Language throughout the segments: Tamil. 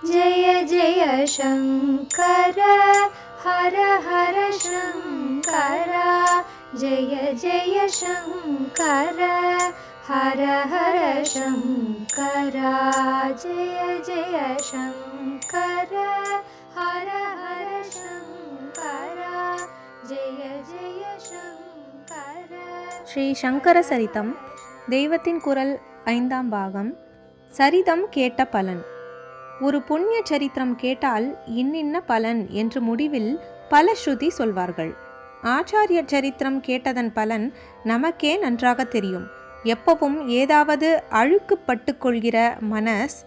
जय जय शङ्कर हर हर शङ्कर जय जय शङ्कर हर हर शङ्कर जय जय शङ्कर हर हर शङ्कर जय जय शङ्कर. ஸ்ரீ சங்கர சரிதம் தெய்வத்தின் குரல் 5ஆம் பாகம். சரிதம் கேட்ட பலன். ஒரு புண்ணிய சரித்திரம் கேட்டால் இன்னின்ன பலன் என்று முடிவில் பல ஸ்ருதி சொல்வார்கள். ஆச்சாரிய சரித்திரம் கேட்டதன் பலன் நமக்கே நன்றாக தெரியும். எப்பவும் ஏதாவது அழுக்கு பட்டு கொள்கிற மனஸ்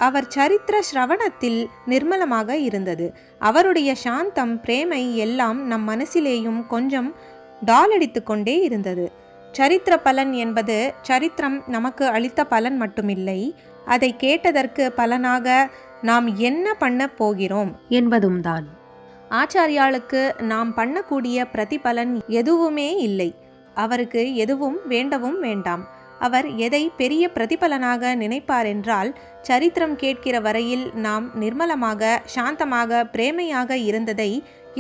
அவர் சரித்திர ஸ்ரவணத்தில் நிர்மலமாக இருந்தது. அவருடைய சாந்தம், பிரேமை எல்லாம் நம் மனசிலேயும் கொஞ்சம் டாலடித்து கொண்டே இருந்தது. சரித்திர பலன் என்பது சரித்திரம் நமக்கு அளித்த பலன் மட்டுமில்லை, அதை கேட்டதற்கு பலனாக நாம் என்ன பண்ண போகிறோம் என்பதும் தான். ஆச்சாரியாளுக்கு நாம் பண்ணக்கூடிய பிரதிபலன் எதுவுமே இல்லை. அவருக்கு எதுவும் வேண்டவும் வேண்டாம். அவர் எதை பெரிய பிரதிபலனாக நினைப்பார் என்றால், சரித்திரம் கேட்கிற வரையில் நாம் நிர்மலமாக, சாந்தமாக, பிரேமையாக இருந்ததை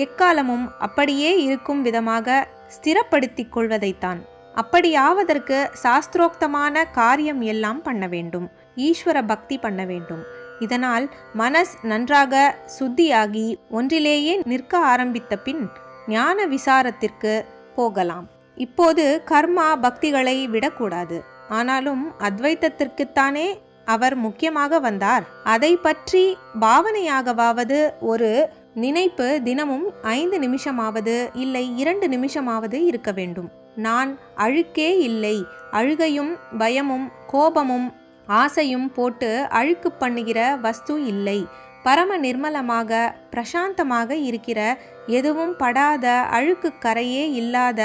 எக்காலமும் அப்படியே இருக்கும் விதமாக ஸ்திரப்படுத்திக் கொள்வதைத்தான். அப்படியாவதற்கு சாஸ்திரோக்தமான காரியம் எல்லாம் பண்ண வேண்டும். ஈஸ்வர பக்தி பண்ண வேண்டும். இதனால் மனஸ் நன்றாக சுத்தியாகி ஒன்றிலேயே நிற்க ஆரம்பித்த பின் ஞான விசாரத்திற்கு போகலாம். இப்போது கர்மா பக்திகளை விடக்கூடாது. ஆனாலும் அத்வைத்தத்திற்குத்தானே அவர் முக்கியமாக வந்தார். அதை பற்றி பாவனையாகவாவது ஒரு நினைப்பு தினமும் 5 நிமிஷமாவது இல்லை 2 நிமிஷமாவது இருக்க வேண்டும். நான் அழுக்கே இல்லை, அழுகையும் பயமும் கோபமும் ஆசையும் போட்டு அழுக்கு பண்ணுகிற வஸ்து இல்லை, பரம நிர்மலமாக பிரசாந்தமாக இருக்கிற, எதுவும் படாத, அழுக்கு கரையே இல்லாத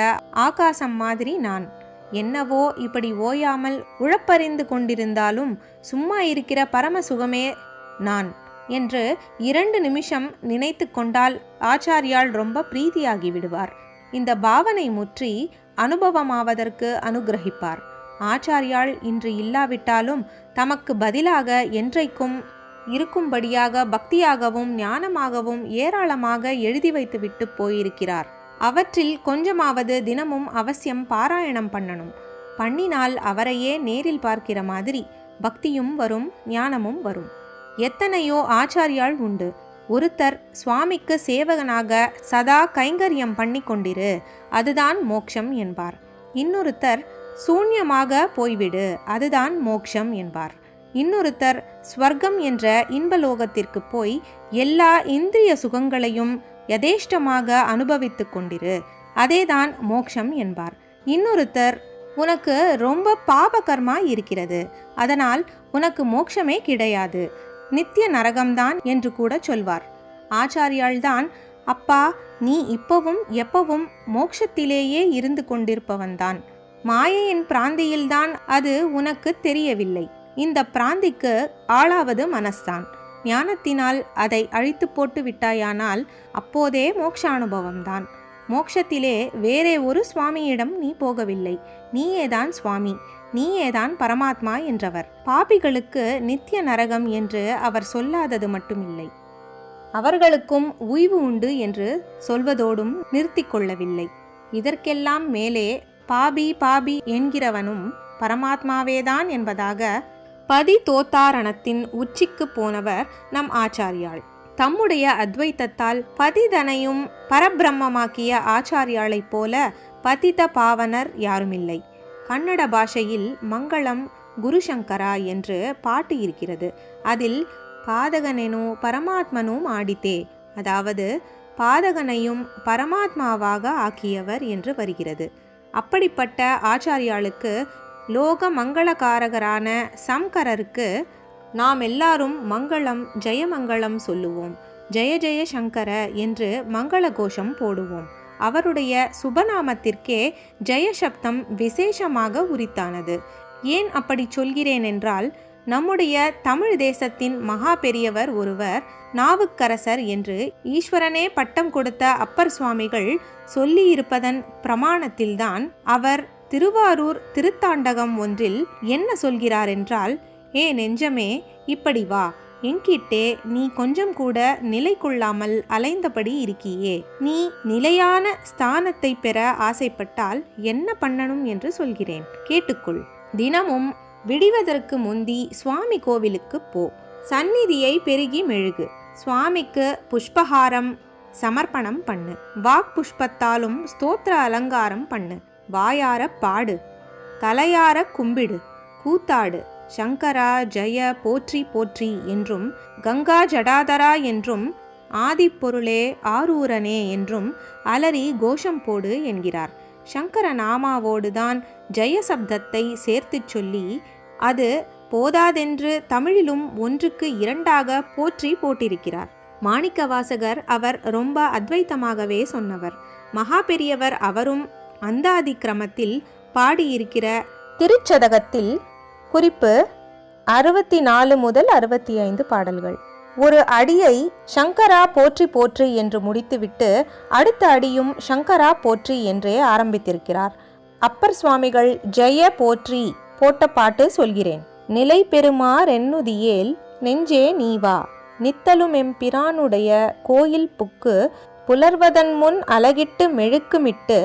ஆகாசம் மாதிரி நான். என்னவோ இப்படி ஓயாமல் உழப்பறிந்து கொண்டிருந்தாலும் சும்மா இருக்கிற பரம சுகமே நான் என்று 2 நிமிஷம் நினைத்து கொண்டால் ஆச்சாரியால் ரொம்ப பிரீதியாகி விடுவார். இந்த பாவனை முற்றி அனுபவமாவதற்கு அனுகிரகிப்பார். ஆச்சாரியால் இன்று இல்லாவிட்டாலும் தமக்கு பதிலாக என்றைக்கும் இருக்கும்படியாக பக்தியாகவும் ஞானமாகவும் ஏராளமாக எழுதி வைத்துவிட்டு போயிருக்கிறார். அவற்றில் கொஞ்சமாவது தினமும் அவசியம் பாராயணம் பண்ணணும். பண்ணினால் அவரையே நேரில் பார்க்கிற மாதிரி பக்தியும் வரும், ஞானமும் வரும். எத்தனையோ ஆச்சாரியால் உண்டு. ஒருத்தர் சுவாமிக்கு சேவகனாக சதா கைங்கரியம் பண்ணி கொண்டிரு, அதுதான் மோட்சம் என்பார். இன்னொருத்தர் சூன்யமாக போய்விடு, அதுதான் மோட்சம் என்பார். இன்னொருத்தர் ஸ்வர்க்கம் என்ற இன்பலோகத்திற்கு போய் எல்லா இந்திரிய சுகங்களையும் யதேஷ்டமாக அனுபவித்து கொண்டிரு, அதேதான் மோட்சம் என்பார். இன்னொருத்தர் உனக்கு ரொம்ப பாப கர்மா இருக்கிறது, அதனால் உனக்கு மோட்சமே கிடையாது, நித்திய நரகம்தான் என்று கூட சொல்வார். ஆச்சாரியால்தான், அப்பா நீ இப்பவும் எப்பவும் மோட்சத்திலேயே இருந்து கொண்டிருப்பவன்தான், மாயையின் பிராந்தியில்தான் அது உனக்கு தெரியவில்லை. இந்த பிராந்திக்கு ஆளாவது மனஸ்தான். ஞானத்தினால் அதை அழித்து போட்டு விட்டாயானால் அப்போதே மோட்சானுபவம்தான். மோட்சத்திலே வேறே ஒரு சுவாமியிடம் நீ போகவில்லை, நீயேதான் சுவாமி, நீயேதான் பரமாத்மா என்றவர். பாபிகளுக்கு நித்திய நரகம் என்று அவர் சொல்லாதது மட்டுமில்லை, அவர்களுக்கும் உய்வு உண்டு என்று சொல்வதோடும் நிறுத்தி கொள்ளவில்லை. இதற்கெல்லாம் மேலே பாபி பாபி என்கிறவனும் பரமாத்மாவேதான் என்பதாக பதிதோத்தாரணத்தின் உச்சிக்கு போனவர் நம் ஆச்சாரியாள். தம்முடைய அத்வைத்தத்தால் பதிதனையும் பரபிரம்மமாக்கிய ஆச்சாரியாளைப் போல பதித பாவனர் யாருமில்லை. கன்னட பாஷையில் மங்களம் குருசங்கரா என்று பாட்டு இருக்கிறது. அதில் பாதகனெனோ பரமாத்மனும் ஆடித்தே, அதாவது பாதகனையும் பரமாத்மாவாக ஆக்கியவர் என்று வருகிறது. அப்படிப்பட்ட ஆச்சாரியாளுக்கு லோக மங்களகாரகரான சங்கரருக்கு நாம் எல்லாரும் மங்களம் ஜெயமங்களம் சொல்லுவோம், ஜெய ஜெய சங்கர என்று மங்கள கோஷம் போடுவோம். அவருடைய சுபநாமத்திற்கே ஜெயசப்தம் விசேஷமாக உரித்தானது. ஏன் அப்படி சொல்கிறேன் என்றால், நம்முடைய தமிழ் தேசத்தின் மகா பெரியவர் ஒருவர் நாவுக்கரசர் என்று ஈஸ்வரனே பட்டம் கொடுத்த அப்பர் சுவாமிகள் சொல்லியிருப்பதன் பிரமாணத்தில்தான் அவர் திருவாரூர் திருத்தாண்டகம் ஒன்றில் என்ன சொல்கிறார் என்றால், ஏ நெஞ்சமே இப்படி வா, என்கிட்டே நீ கொஞ்சம் கூட நிலை கொள்ளாமல் அலைந்தபடி இருக்கியே. நீ நிலையான ஸ்தானத்தை பெற ஆசைப்பட்டால் என்ன பண்ணணும் என்று சொல்கிறேன், கேட்டுக்கொள். தினமும் விடிவதற்கு முந்தி சுவாமி கோவிலுக்கு போ. சந்நிதியை பெருகி மெழுகு. சுவாமிக்கு புஷ்பஹாரம் சமர்ப்பணம் பண்ணு. வாக் புஷ்பத்தாலும் ஸ்தோத்திர அலங்காரம் பண்ணு. வாயார பாடு, தலையார கும்பிடு, கூத்தாடு. சங்கரா ஜெய போற்றி போற்றி என்றும், கங்கா ஜடாதரா என்றும், ஆதிப்பொருளே ஆரூரனே என்றும் அலறி கோஷம் போடு என்கிறார். சங்கர நாமாவோடுதான் ஜெய சப்தத்தை சேர்த்து சொல்லி, அது போதாதென்று தமிழிலும் 1க்கு 2ஆக போற்றி போட்டிருக்கிறார். மாணிக்கவாசகர் அவர் ரொம்ப அத்வைத்தமாகவே சொன்னவர். மகா பெரியவர் அவரும் அந்தாதி கிரமத்தில் பாடியிருக்கிற திருச்சதகத்தில் குறிப்பு 64 முதல் 65 பாடல்கள். ஒரு அடியை சங்கரா போற்றி போற்றி என்று முடித்துவிட்டு அடுத்த அடியும் சங்கரா போற்றி என்றே ஆரம்பித்திருக்கிறார். அப்பர் சுவாமிகள் ஜெய போற்றி போட்ட பாட்டு சொல்கிறேன். நிலை பெறுமார் என்னுதியேல் நெஞ்சே நீவா, நித்தலும் எம்பிரானுடைய கோயில் புக்கு, புலர்வதன் முன் அலகிட்டு மெழுக்குமிட்டு,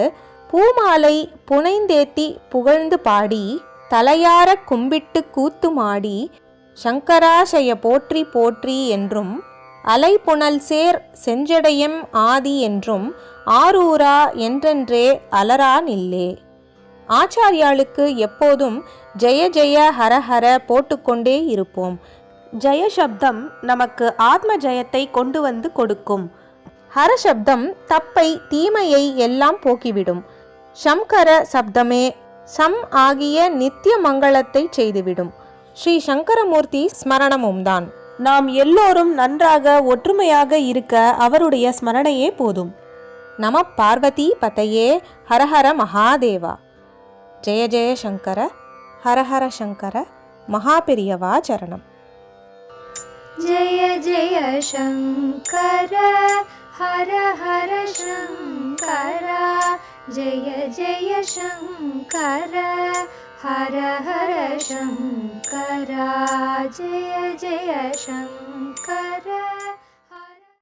பூமாலை புனைந்தேத்தி புகழ்ந்து பாடி, தலையார கும்பிட்டு கூத்துமாடி, சங்கராசய போற்றி போற்றி என்றும், அலைப்புணல் சேர் செஞ்சடையம் ஆதி என்றும், ஆரூரா என்றென்றே அலரா நில்லே. ஆச்சாரியாளுக்கு எப்போதும் ஜெய ஜெய ஹரஹர போட்டுக்கொண்டே இருப்போம். ஜெய சப்தம் நமக்கு ஆத்ம ஜெயத்தை கொண்டு வந்து கொடுக்கும். ஹர சப்தம் தப்பை தீமையை எல்லாம் போக்கிவிடும். சங்கர சப்தமே சம் ஆகிய நித்திய மங்களத்தை செய்துவிடும். ஸ்ரீ சங்கரமூர்த்தி ஸ்மரணமும் தான். நாம் எல்லோரும் நன்றாக ஒற்றுமையாக இருக்க அவருடைய ஸ்மரணையே போதும். நம பார்வதி பதையே. ஹரஹர மகாதேவா. ஜெய ஜெய சங்கர, ஹரஹர சங்கர, மகாபெரியவா சரணம். जय जय शङ्कर हर हर शङ्कर, जय जय शङ्कर हर हर शङ्कर, जय जय शङ्कर.